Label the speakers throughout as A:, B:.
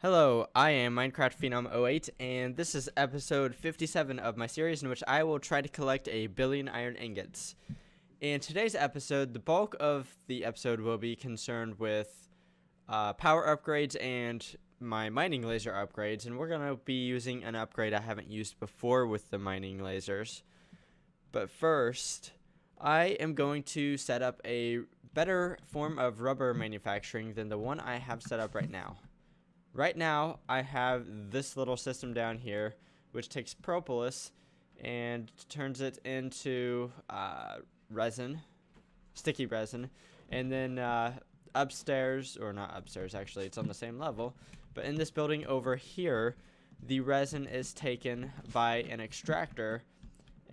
A: Hello, I am Minecraft Phenom 08, and this is episode 57 of my series in which I will try to collect a billion iron ingots. In today's episode, the bulk of the episode will be concerned with power upgrades and my mining laser upgrades, and we're going to be using an upgrade I haven't used before with the mining lasers. But first, I am going to set up a better form of rubber manufacturing than the one I have set up right now. Right now, I have this little system down here, which takes propolis and turns it into resin, sticky resin, and then upstairs, or not upstairs actually, it's on the same level, but in this building over here, the resin is taken by an extractor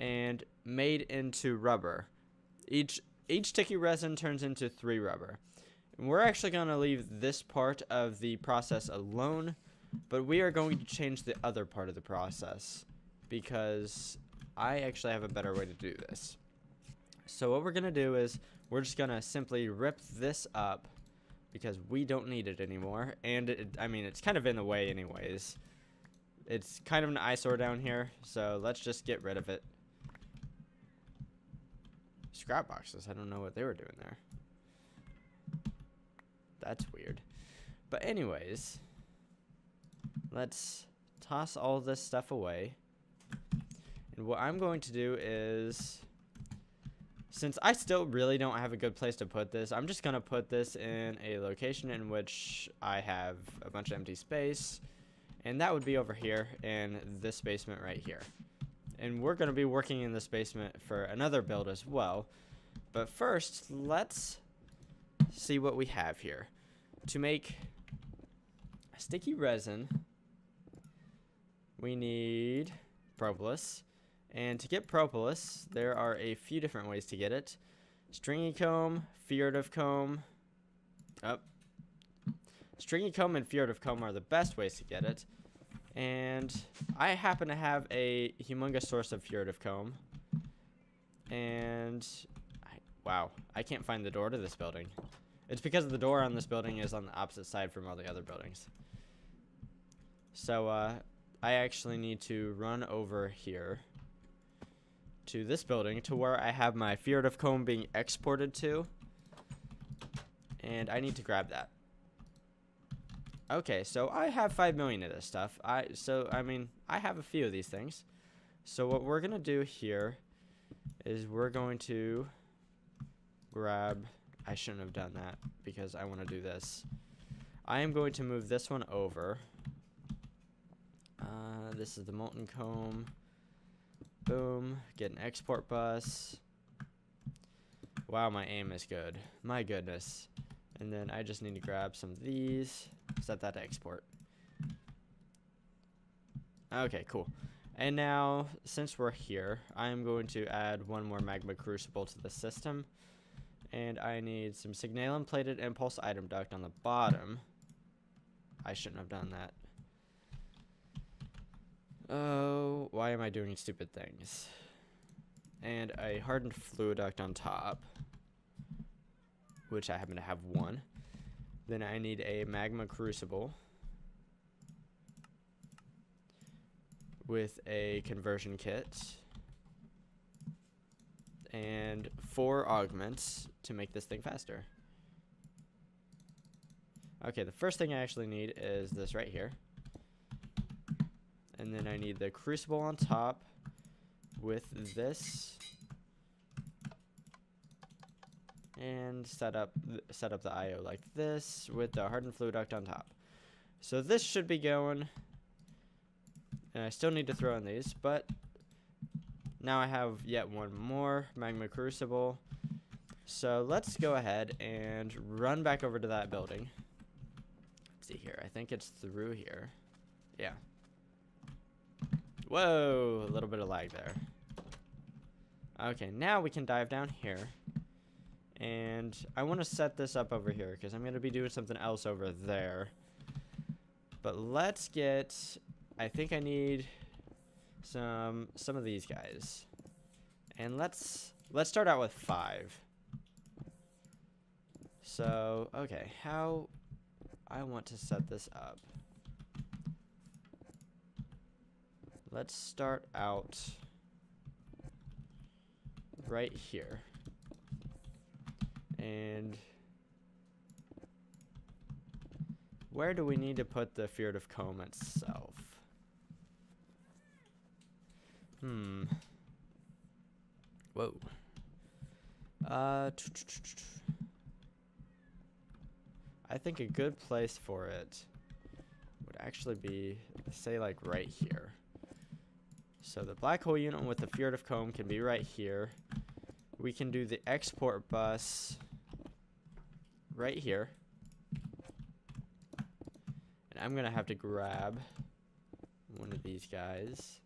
A: and made into rubber. Each sticky resin turns into 3 rubber. We're actually going to leave this part of the process alone, but we are going to change the other part of the process because I actually have a better way to do this. So what we're going to do is we're just going to simply rip this up because we don't need it anymore, and it's kind of in the way anyways. It's kind of an eyesore down here, so let's just get rid of it. Scrap boxes, I don't know what they were doing there. That's weird. But anyways, let's toss all this stuff away. And what I'm going to do is, since I still really don't have a good place to put this, I'm just going to put this in a location in which I have a bunch of empty space. And that would be over here in this basement right here. And we're going to be working in this basement for another build as well. But first, let's see what we have here. To make sticky resin, we need propolis, and to get propolis there are a few different ways to get it. Stringy comb, furtive comb. Stringy comb and furtive comb are the best ways to get it, and I happen to have a humongous source of furtive comb, and wow, I can't find the door to this building. It's because the door on this building is on the opposite side from all the other buildings. So, I actually need to run over here to this building to where I have my furtive comb being exported to. And I need to grab that. Okay, so I have 5 million of this stuff. I have a few of these things. So what we're going to do here is we're going to grab... I shouldn't have done that because I want to do this. I am going to move this one over. This is the molten comb. Boom. Get an export bus. Wow, my aim is good. My goodness. And then I just need to grab some of these. Set that to export. Okay, cool. And now, since we're here, I'm going to add one more magma crucible to the system. And I need some signalum plated impulse item duct on the bottom. I shouldn't have done that. Oh, why am I doing stupid things? And a hardened fluid duct on top, which I happen to have one. Then I need a magma crucible with a conversion kit. And 4 augments to make this thing faster. Okay, the first thing I actually need is this right here. And then I need the crucible on top with this. And set up the IO like this with the hardened fluid duct on top. So this should be going. And I still need to throw in these, but now I have yet one more magma crucible. So let's go ahead and run back over to that building. Let's see here. I think it's through here. Yeah. Whoa, a little bit of lag there. Okay, now we can dive down here. And I want to set this up over here because I'm going to be doing something else over there. But let's get... I think I need some of these guys, and let's start out with 5. So okay, how I want to set this up let's start out right here. And where do we need to put the Fjord of Comb itself? Whoa. I think a good place for it would actually be, say, like right here. So the black hole unit with the Fjord of Comb can be right here. We can do the export bus right here. And I'm gonna have to grab one of these guys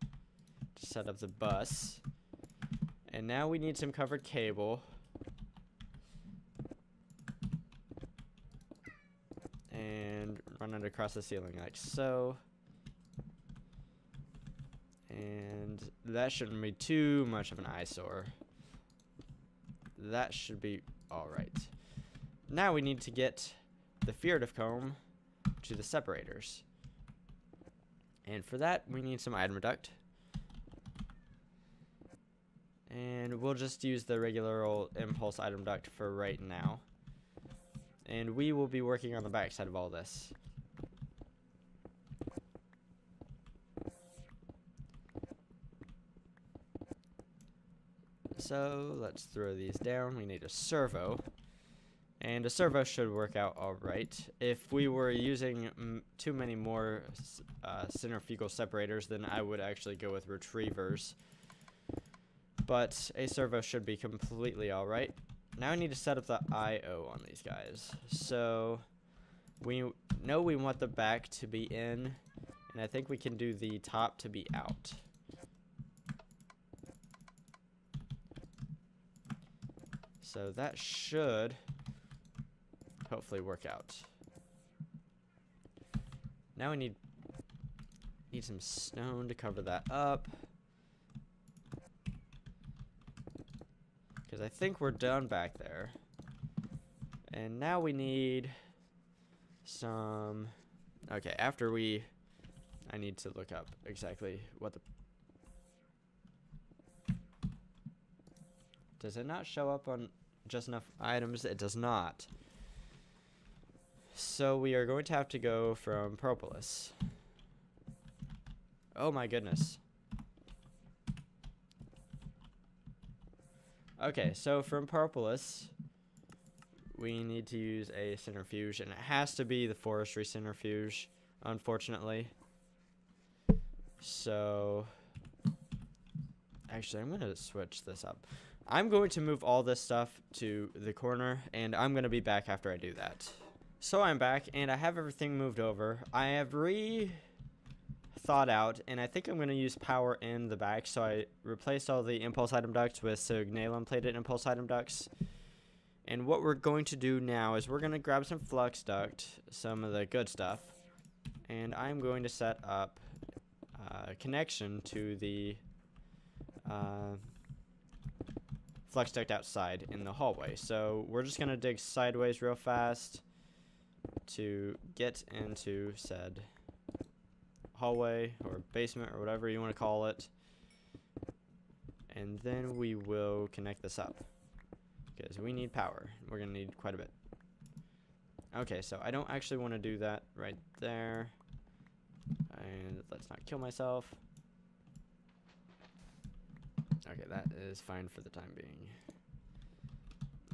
A: to set up the bus. And now we need some covered cable. And run it across the ceiling like so. And that shouldn't be too much of an eyesore. That should be alright. Now we need to get the Fjord of Comb to the separators. And for that, we need some item reduct. And we'll just use the regular old impulse item duct for right now. And we will be working on the back side of all this. So let's throw these down. We need a servo. And a servo should work out alright. If we were using too many more centrifugal separators, then I would actually go with retrievers. But a servo should be completely alright. Now I need to set up the I/O on these guys. So we know we want the back to be in, and I think we can do the top to be out. So that should hopefully work out. Now we need some stone to cover that up. Because I think we're done back there. And now we need some... Okay, after we... I need to look up exactly what the... Does it not show up on just enough items? It does not. So we are going to have to go from propolis. Oh my goodness. Okay, so from propolis, we need to use a centrifuge, and it has to be the forestry centrifuge, unfortunately. So, actually, I'm going to switch this up. I'm going to move all this stuff to the corner, and I'm going to be back after I do that. So I'm back, and I have everything moved over. I have thought out, and I think I'm going to use power in the back, so I replaced all the impulse item ducts with signalum plated impulse item ducts. And what we're going to do now is we're going to grab some flux duct, some of the good stuff, and I'm going to set up a connection to the flux duct outside in the hallway. So we're just going to dig sideways real fast to get into said hallway or basement or whatever you want to call it, and then we will connect this up because we need power. We're gonna need quite a bit. Okay, so I don't actually want to do that right there, and let's not kill myself. Okay, that is fine for the time being.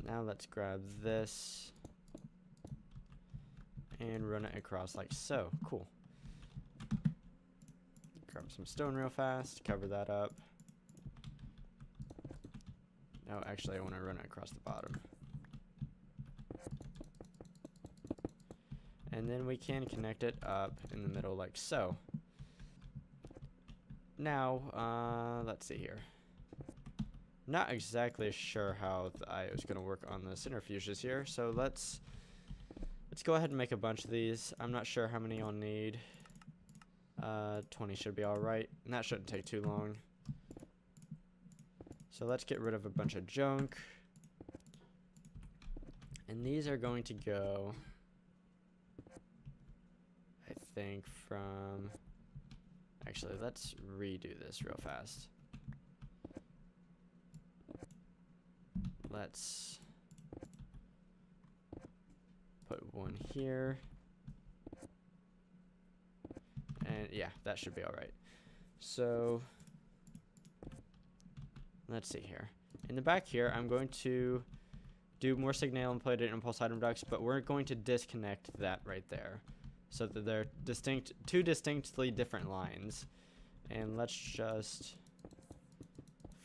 A: Now let's grab this and run it across like so. Cool. Grab some stone real fast, cover that up. No, actually I want to run it across the bottom. And then we can connect it up in the middle like so. Now, let's see here. Not exactly sure how the I/O is going to work on the centrifuges here, so let's go ahead and make a bunch of these. I'm not sure how many I'll need. 20 should be alright, and that shouldn't take too long. So let's get rid of a bunch of junk. And these are going to go, I think, from Actually, let's redo this real fast. Let's put one here. And yeah, that should be all right. So let's see here. In the back here, I'm going to do more signal and plated impulse item ducts, but we're going to disconnect that right there so that they're two distinctly different lines. And let's just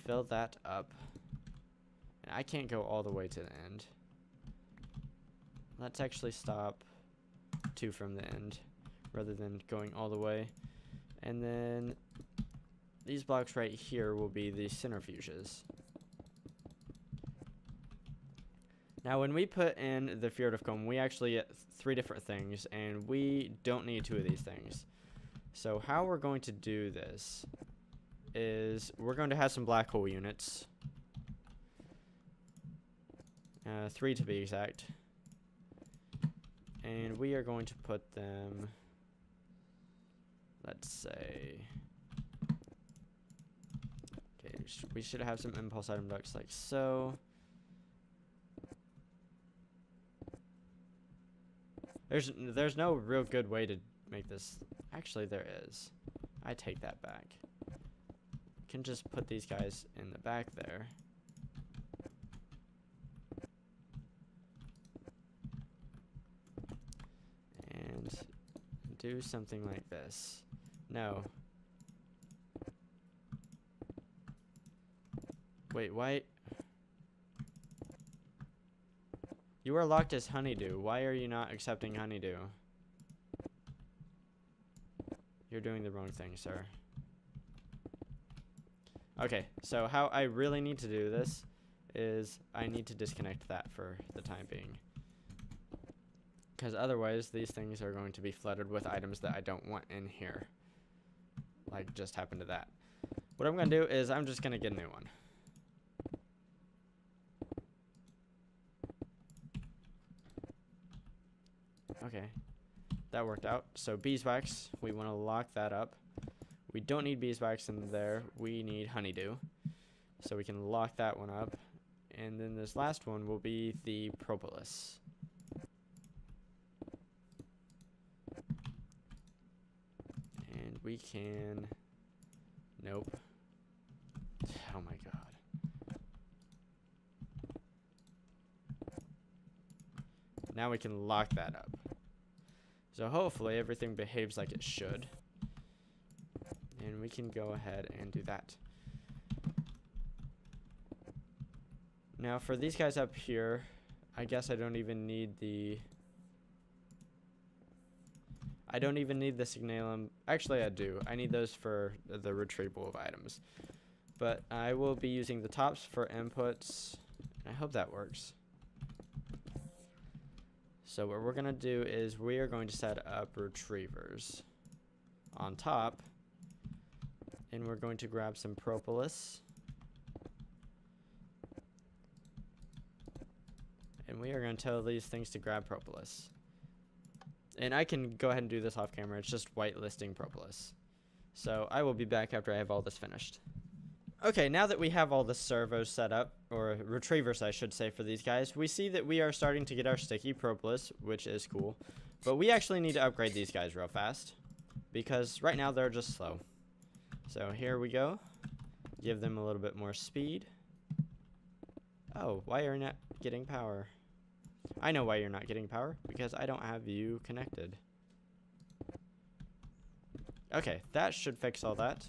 A: fill that up. And I can't go all the way to the end. Let's actually stop 2 from the end rather than going all the way. And then these blocks right here will be the centrifuges. Now when we put in the Fjord of Comb, we actually get 3 different things, and we don't need 2 of these things. So how we're going to do this is we're going to have some black hole units. 3 to be exact. And we are going to put them, let's say, okay, we should have some impulse item ducts like so. There's no real good way to make this. Actually, there is. I take that back. Can just put these guys in the back there. And do something like this. No. Wait, why? You are locked as honeydew. Why are you not accepting honeydew? You're doing the wrong thing, sir. Okay, so how I really need to do this is I need to disconnect that for the time being. Because otherwise, these things are going to be flooded with items that I don't want in here. Like just happened to that. What I'm going to do is I'm just going to get a new one. Okay, that worked out. So beeswax, we want to lock that up. We don't need beeswax in there. We need honeydew. So we can lock that one up. And then this last one will be the propolis. And we can... Nope. Oh my god. Now we can lock that up. So hopefully everything behaves like it should. And we can go ahead and do that. Now for these guys up here, I guess I don't even need the signalum. Actually I do. I need those for the retrieval of items. But I will be using the tops for inputs. I hope that works. So what we're going to do is we are going to set up retrievers on top. And we're going to grab some propolis. And we are going to tell these things to grab propolis. And I can go ahead and do this off camera. It's just whitelisting propolis. So I will be back after I have all this finished. Okay, now that we have all the servos set up, or retrievers I should say for these guys, we see that we are starting to get our sticky propolis, which is cool. But we actually need to upgrade these guys real fast, because right now they're just slow. So here we go. Give them a little bit more speed. Oh, why are you not getting power? I know why you're not getting power, because I don't have you connected. Okay, that should fix all that.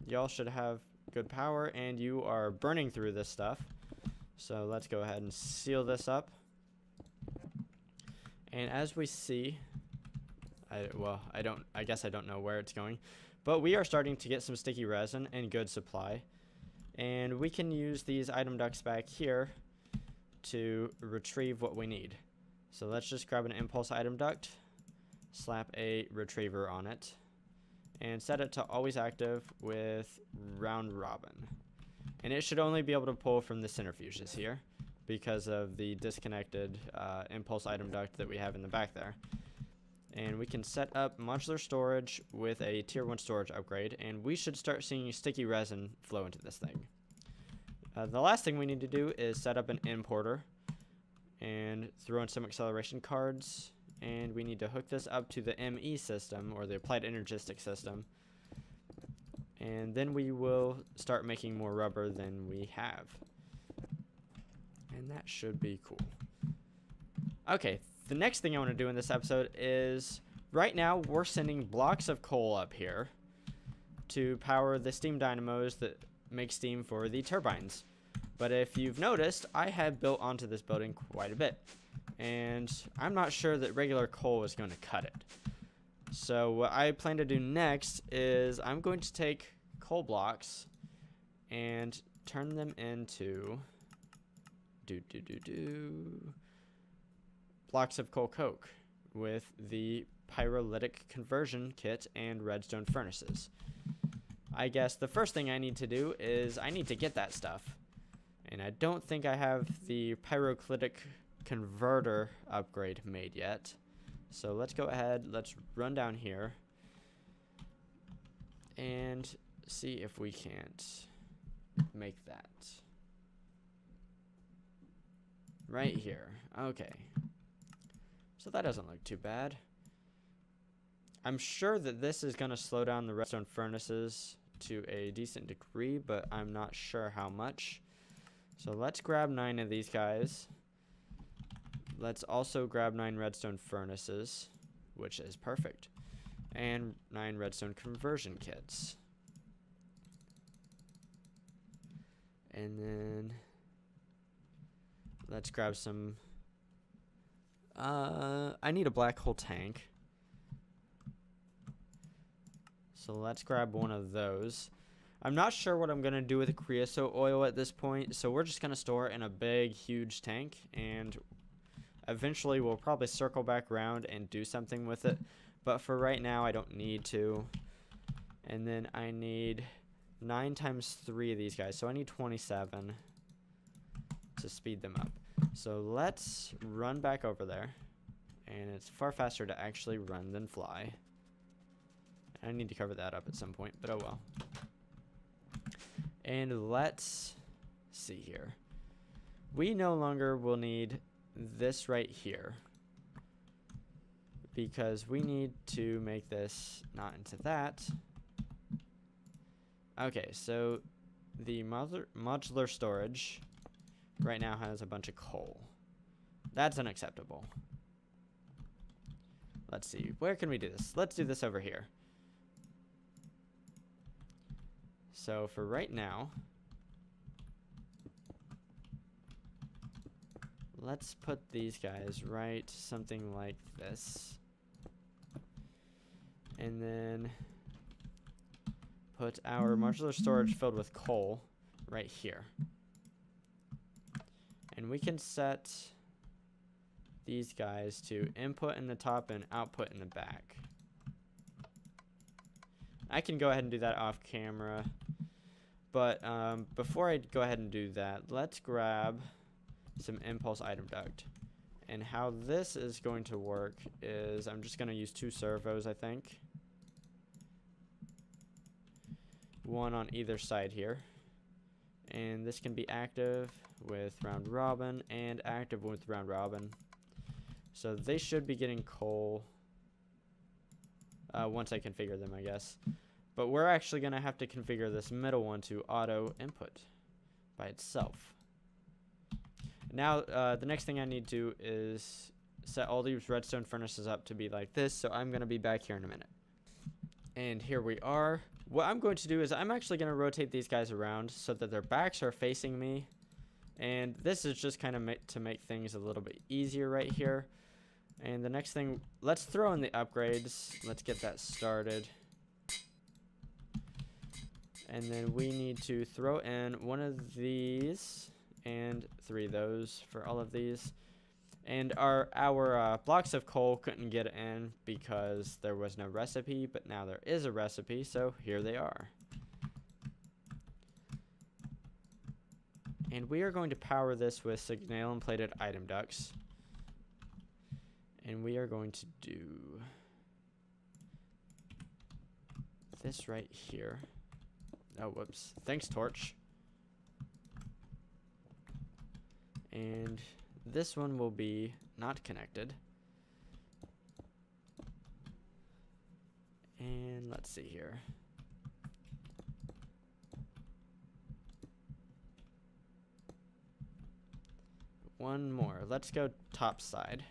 A: Y'all should have good power, and you are burning through this stuff. So let's go ahead and seal this up. And as we see, I guess I don't know where it's going, but we are starting to get some sticky resin in good supply. And we can use these item ducts back here to retrieve what we need. So let's just grab an impulse item duct, slap a retriever on it, and set it to always active with round robin. And it should only be able to pull from the centrifuges here because of the disconnected impulse item duct that we have in the back there. And we can set up modular storage with a tier 1 storage upgrade, and we should start seeing sticky resin flow into this thing. The last thing we need to do is set up an importer and throw in some acceleration cards, and we need to hook this up to the ME system, or the applied energistic system, and then we will start making more rubber than we have, and that should be cool. Okay, the next thing I want to do in this episode is, right now we're sending blocks of coal up here to power the steam dynamos that make steam for the turbines. But if you've noticed, I have built onto this building quite a bit, and I'm not sure that regular coal is going to cut it. So what I plan to do next is I'm going to take coal blocks and turn them into blocks of coal coke with the pyrolytic conversion kit and redstone furnaces. I guess the first thing I need to do is I need to get that stuff. And I don't think I have the pyrolytic converter upgrade made yet. So let's go ahead, let's run down here and see if we can't make that. Right here. Okay. So that doesn't look too bad. I'm sure that this is going to slow down the redstone furnaces to a decent degree, but I'm not sure how much. So let's grab 9 of these guys. Let's also grab 9 redstone furnaces, which is perfect, and 9 redstone conversion kits. And then let's grab some. I need a black hole tank. So let's grab one of those. I'm not sure what I'm going to do with the creosote oil at this point, so we're just going to store it in a big, huge tank, and eventually we'll probably circle back around and do something with it, but for right now I don't need to. And then I need 9 times 3 of these guys, so I need 27 to speed them up. So let's run back over there, and it's far faster to actually run than fly. I need to cover that up at some point, but oh well. And let's see here. We no longer will need this right here, because we need to make this not into that. Okay, so the modular storage right now has a bunch of coal. That's unacceptable. Let's see, where can we do this? Let's do this over here. So for right now, let's put these guys right something like this. And then put our modular storage filled with coal right here. And we can set these guys to input in the top and output in the back. I can go ahead and do that off camera. But before I go ahead and do that, let's grab some impulse item duct. And how this is going to work is I'm just going to use 2 servos, I think. One on either side here. And this can be active with round robin and active with round robin. So they should be getting coal once I configure them, I guess. But we're actually going to have to configure this middle one to auto input by itself. Now, the next thing I need to do is set all these redstone furnaces up to be like this, so I'm going to be back here in a minute. And here we are. What I'm going to do is I'm actually going to rotate these guys around so that their backs are facing me. And this is just kind of to make things a little bit easier right here. And the next thing, let's throw in the upgrades. Let's get that started. And then we need to throw in one of these and 3 of those for all of these. And our blocks of coal couldn't get in because there was no recipe, but now there is a recipe, so here they are. And we are going to power this with signal and plated item ducts. And we are going to do this right here. Oh, whoops. Thanks, torch. And this one will be not connected. And let's see here. One more. Let's go top side.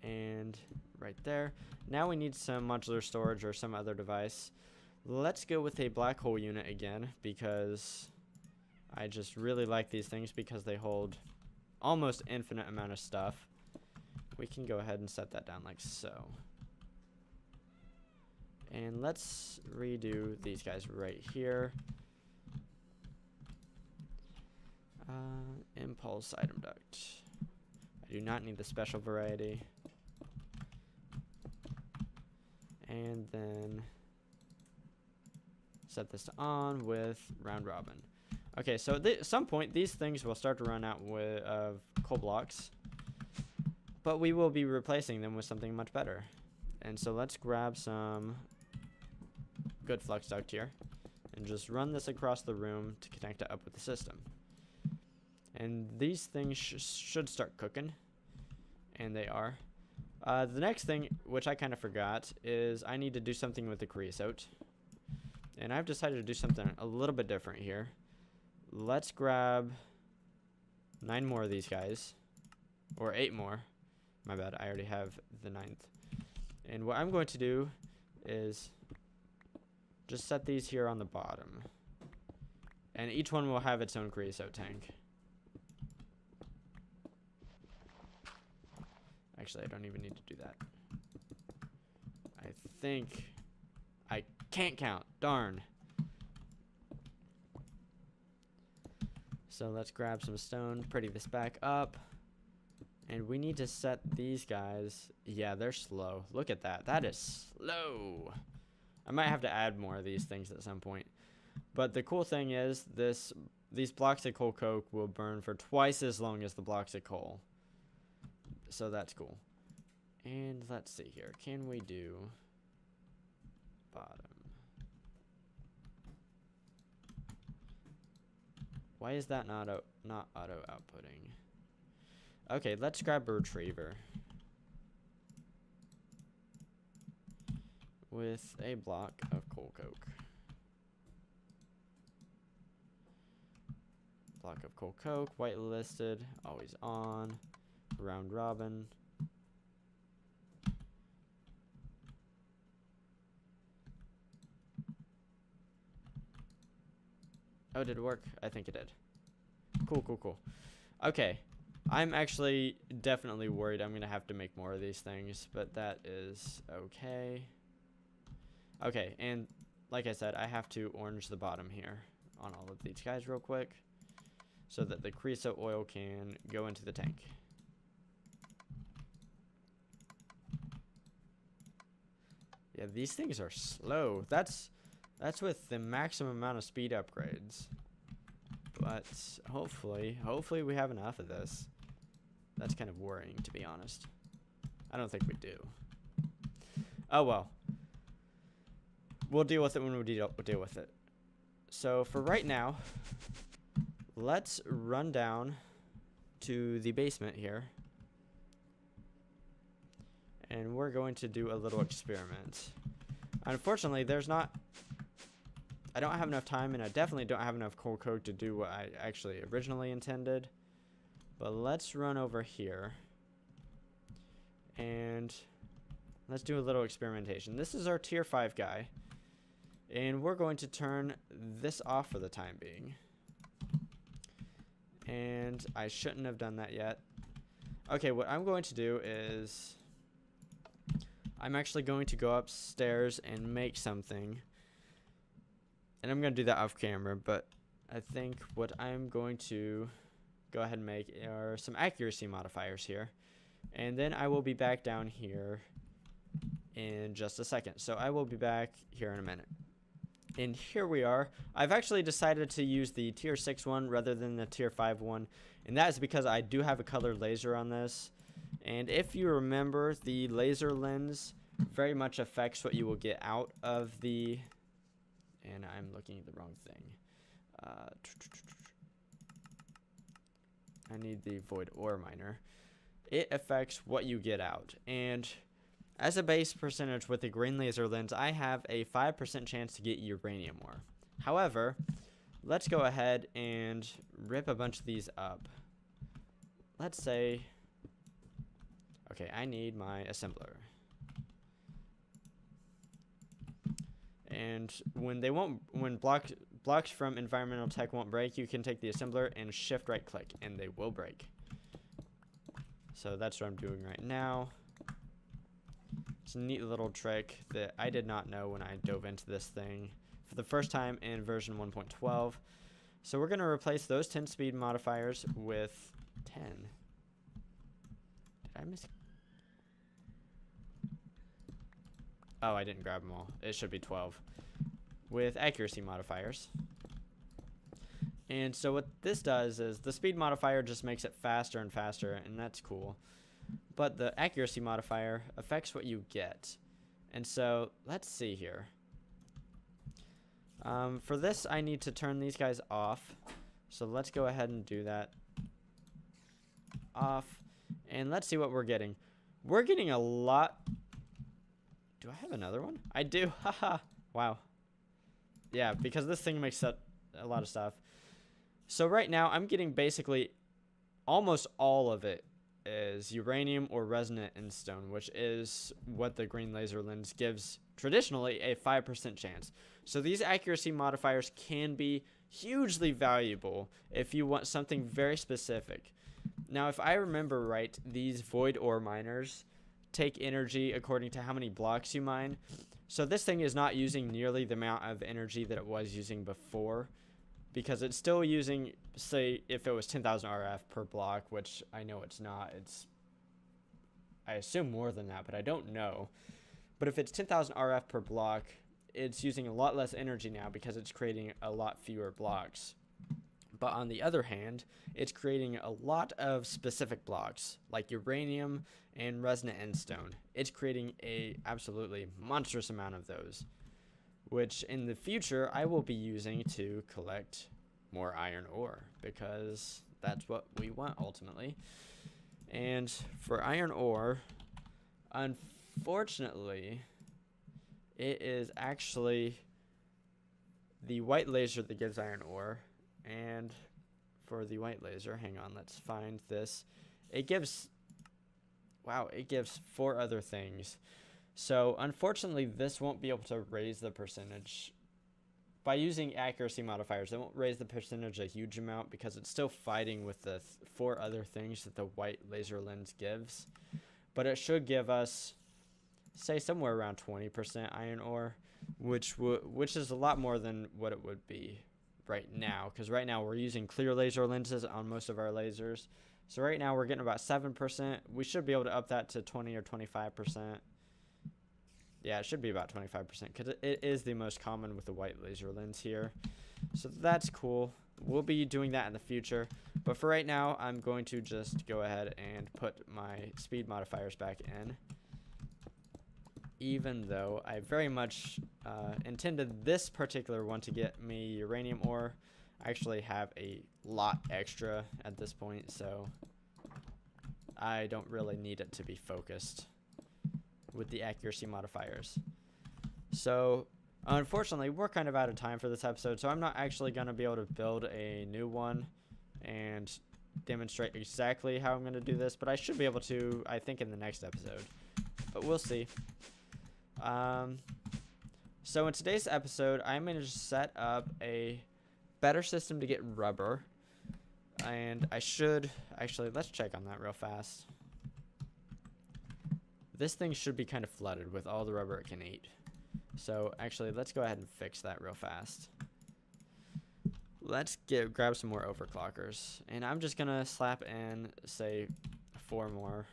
A: And right there. Now we need some modular storage or some other device. Let's go with a black hole unit again, because I just really like these things because they hold almost infinite amount of stuff. We can go ahead and set that down like so. And let's redo these guys right here. Impulse item duct. I do not need the special variety. And then set this to on with round robin. Okay, so at some point these things will start to run out of coal blocks, but we will be replacing them with something much better. And so let's grab some good flux duct here and just run this across the room to connect it up with the system. And these things should start cooking, and they are. The next thing, which I kind of forgot, is I need to do something with the creosote. And I've decided to do something a little bit different here. Let's grab 9 more of these guys, or 8 more. My bad, I already have the 9th. And what I'm going to do is just set these here on the bottom. And each one will have its own creosote tank. Actually, I don't even need to do that. I think I can't count. Darn. So let's grab some stone, pretty this back up. And we need to set these guys. Yeah, they're slow. Look at that. That is slow. I might have to add more of these things at some point. But the cool thing is these blocks of coal coke will burn for twice as long as the blocks of coal. So that's cool. And let's see here. Can we do bottom? Why is that not auto outputting? Okay, let's grab a retriever with a block of coal coke. Block of coal coke, whitelisted, always on, round robin. Oh, did it work? I think it did. Cool, cool, cool. Okay. I'm actually definitely worried I'm going to have to make more of these things, but that is okay. Okay, and like I said, I have to orange the bottom here on all of these guys real quick so that the creosote oil can go into the tank. Yeah, these things are slow. That's with the maximum amount of speed upgrades. But hopefully we have enough of this. That's kind of worrying, to be honest. I don't think we do. Oh well. We'll deal with it when we deal with it. So for right now, let's run down to the basement here. And we're going to do a little experiment. Unfortunately, I don't have enough time, and I definitely don't have enough coal coke to do what I actually originally intended. But let's run over here. And let's do a little experimentation. This is our tier 5 guy. And we're going to turn this off for the time being. And I shouldn't have done that yet. Okay, what I'm going to do is I'm actually going to go upstairs and make something. And I'm going to do that off camera, but I think what I'm going to go ahead and make are some accuracy modifiers here. And then I will be back down here in just a second. So I will be back here in a minute. And here we are. I've actually decided to use the tier 6 one rather than the tier 5 one. And that is because I do have a colored laser on this. And if you remember, the laser lens very much affects what you will get out of the, and I'm looking at the wrong thing. I need the void ore miner. It affects what you get out. And as a base percentage with the green laser lens, I have a 5% chance to get uranium ore. However, let's go ahead and rip a bunch of these up. Let's say, okay, I need my assembler. And when blocks from environmental tech won't break, you can take the assembler and shift right click and they will break. So that's what I'm doing right now. It's a neat little trick that I did not know when I dove into this thing for the first time in version 1.12. So we're going to replace those 10 speed modifiers with 10. Did I miss? Oh, I didn't grab them all. It should be 12. With accuracy modifiers. And so what this does is the speed modifier just makes it faster and faster, and that's cool. But the accuracy modifier affects what you get. And so let's see here. For this, I need to turn these guys off. So let's go ahead and do that. Off. And let's see what we're getting. We're getting a lot. Do I have another one? I do. Haha. Wow. Yeah, because this thing makes a lot of stuff. So right now, I'm getting basically almost all of it is uranium or resonant endstone, which is what the green laser lens gives traditionally a 5% chance. So these accuracy modifiers can be hugely valuable if you want something very specific. Now, if I remember right, these void ore miners take energy according to how many blocks you mine. So this thing is not using nearly the amount of energy that it was using before, because it's still using, say, if it was 10,000 RF per block, which I know it's not. It's, I assume more than that, but I don't know. But if it's 10,000 RF per block, it's using a lot less energy now because it's creating a lot fewer blocks. But on the other hand, it's creating a lot of specific blocks, like uranium and resonant endstone. It's creating a absolutely monstrous amount of those, which in the future I will be using to collect more iron ore, because that's what we want ultimately. And for iron ore, unfortunately, it is actually the white laser that gives iron ore. And for the white laser, hang on, let's find this. It gives, wow, it gives 4 other things. So unfortunately, this won't be able to raise the percentage. By using accuracy modifiers, it won't raise the percentage a huge amount because it's still fighting with the 4 other things that the white laser lens gives. But it should give us, say, somewhere around 20% iron ore, which is a lot more than what it would be right now, because right now we're using clear laser lenses on most of our lasers. So right now we're getting about 7%. We should be able to up that to 20 or 25%. Yeah, it should be about 25% because it is the most common with the white laser lens here. So that's cool. We'll be doing that in the future. But for right now, I'm going to just go ahead and put my speed modifiers back in. Even though I very much intended this particular one to get me uranium ore, I actually have a lot extra at this point, so I don't really need it to be focused with the accuracy modifiers. So unfortunately, we're kind of out of time for this episode, so I'm not actually going to be able to build a new one and demonstrate exactly how I'm going to do this, but I should be able to, I think, in the next episode. But we'll see. So in today's episode, I'm going to set up a better system to get rubber. And I should, actually, let's check on that real fast. This thing should be kind of flooded with all the rubber it can eat. So actually, let's go ahead and fix that real fast. Let's grab some more overclockers. And I'm just going to slap in, say, 4 more.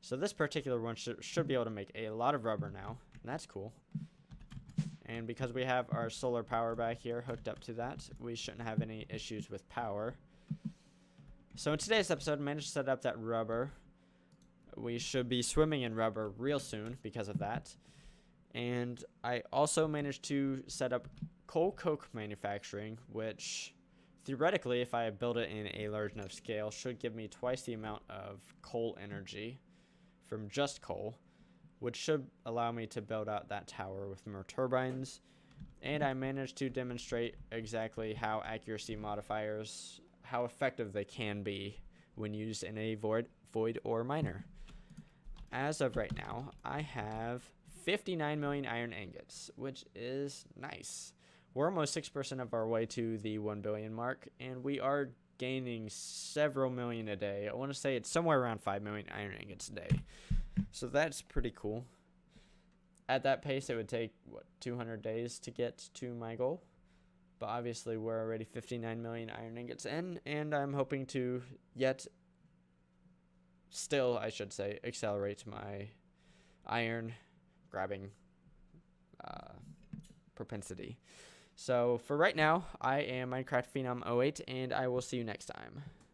A: So this particular one should be able to make a lot of rubber now. And that's cool. And because we have our solar power back here hooked up to that, we shouldn't have any issues with power. So in today's episode, I managed to set up that rubber. we should be swimming in rubber real soon because of that. And I also managed to set up coal coke manufacturing, which theoretically, if I build it in a large enough scale, should give me twice the amount of coal energy from just coal, which should allow me to build out that tower with more turbines. And I managed to demonstrate exactly how accuracy modifiers, how effective they can be when used in a void ore miner. As of right now, I have 59 million iron ingots, which is nice. We're almost 6% of our way to the 1 billion mark, and we are gaining several million a day. I want to say it's somewhere around 5 million iron ingots a day. So that's pretty cool. At that pace, it would take, 200 days to get to my goal. But obviously, we're already 59 million iron ingots in, and I'm hoping to I should say, accelerate my iron grabbing propensity. So for right now, I am Minecraft Phenom 08, and I will see you next time.